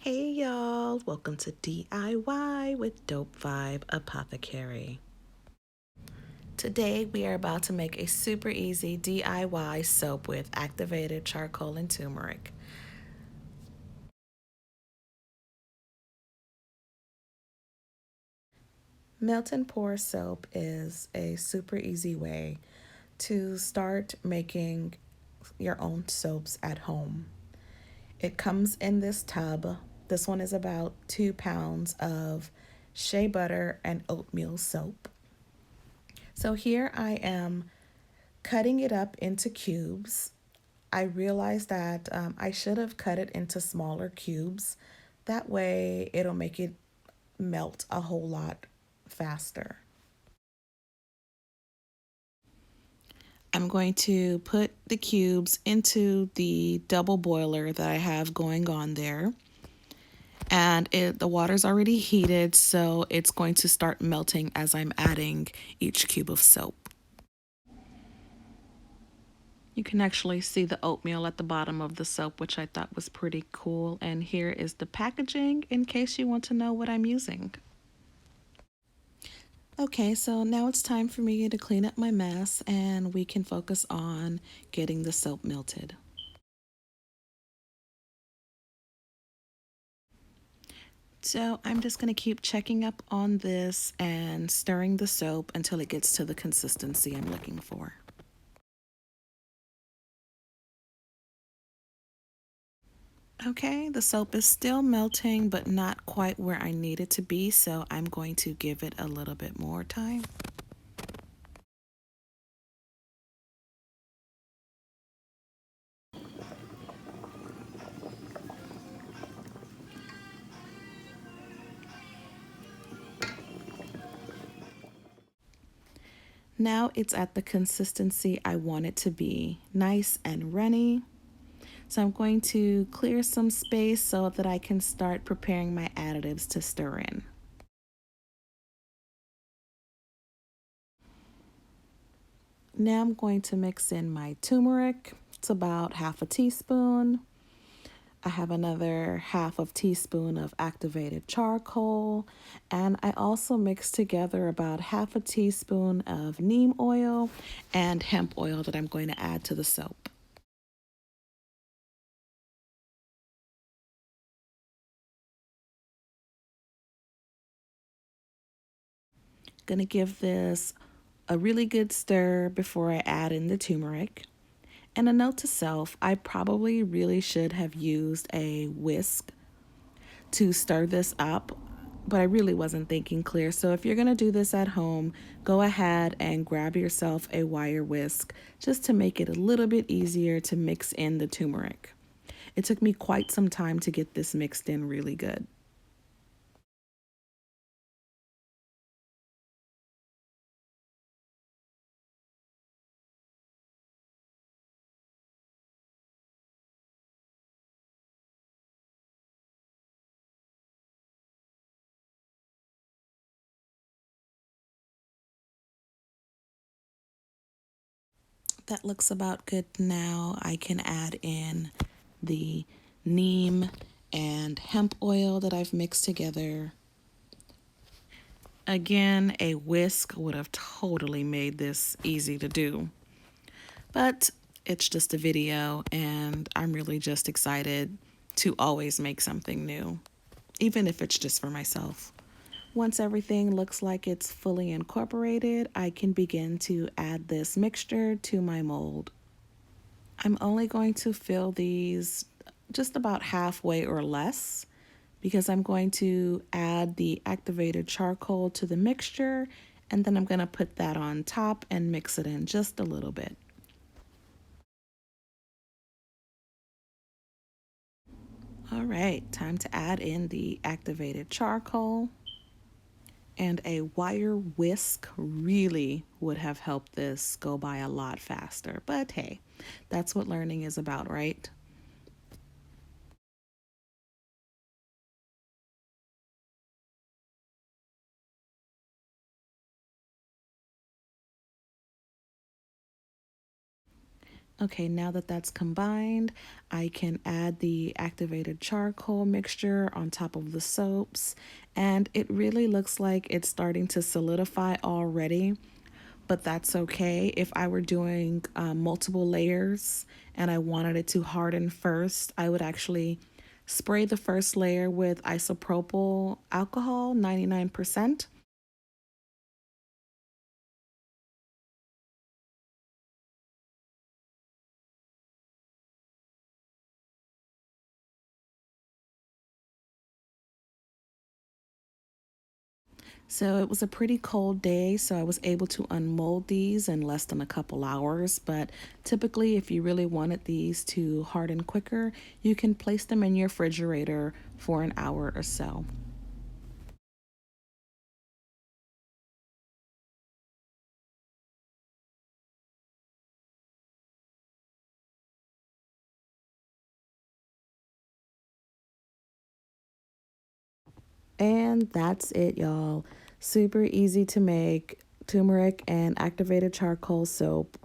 Hey y'all, welcome to DIY with Dope Vibe Apothecary. Today we are about to make a super easy DIY soap with activated charcoal and turmeric. Melt and pour soap is a super easy way to start making your own soaps at home. It comes in this tub. This one is about 2 pounds of shea butter and oatmeal soap. So here I am cutting it up into cubes. I realized that I should have cut it into smaller cubes. That way it'll make it melt a whole lot faster. I'm going to put the cubes into the double boiler that I have going on there. And the water's already heated, so it's going to start melting as I'm adding each cube of soap. You can actually see the oatmeal at the bottom of the soap, which I thought was pretty cool. And here is the packaging in case you want to know what I'm using. Okay, so now it's time for me to clean up my mess and we can focus on getting the soap melted. So I'm just going to keep checking up on this and stirring the soap until it gets to the consistency I'm looking for. Okay, the soap is still melting, but not quite where I need it to be, so I'm going to give it a little bit more time. Now it's at the consistency I want it to be, nice and runny. So I'm going to clear some space so that I can start preparing my additives to stir in. Now I'm going to mix in my turmeric. It's about half a teaspoon. I have another half of teaspoon of activated charcoal, and I also mix together about half a teaspoon of neem oil and hemp oil that I'm going to add to the soap. Gonna give this a really good stir before I add in the turmeric. And a note to self, I probably really should have used a whisk to stir this up, but I really wasn't thinking clear. So if you're going to do this at home, go ahead and grab yourself a wire whisk just to make it a little bit easier to mix in the turmeric. It took me quite some time to get this mixed in really good. That looks about good now. I can add in the neem and hemp oil that I've mixed together. Again, a whisk would have totally made this easy to do, but it's just a video and I'm really just excited to always make something new, even if it's just for myself. Once everything looks like it's fully incorporated, I can begin to add this mixture to my mold. I'm only going to fill these just about halfway or less because I'm going to add the activated charcoal to the mixture and then I'm going to put that on top and mix it in just a little bit. All right, time to add in the activated charcoal. And a wire whisk really would have helped this go by a lot faster. But hey, that's what learning is about, right? Okay, now that that's combined, I can add the activated charcoal mixture on top of the soaps, and it really looks like it's starting to solidify already, but that's okay. If I were doing multiple layers and I wanted it to harden first, I would actually spray the first layer with isopropyl alcohol, 99%. So it was a pretty cold day, so I was able to unmold these in less than a couple hours. But typically, if you really wanted these to harden quicker, you can place them in your refrigerator for an hour or so. And that's it, y'all. Super easy to make turmeric and activated charcoal soap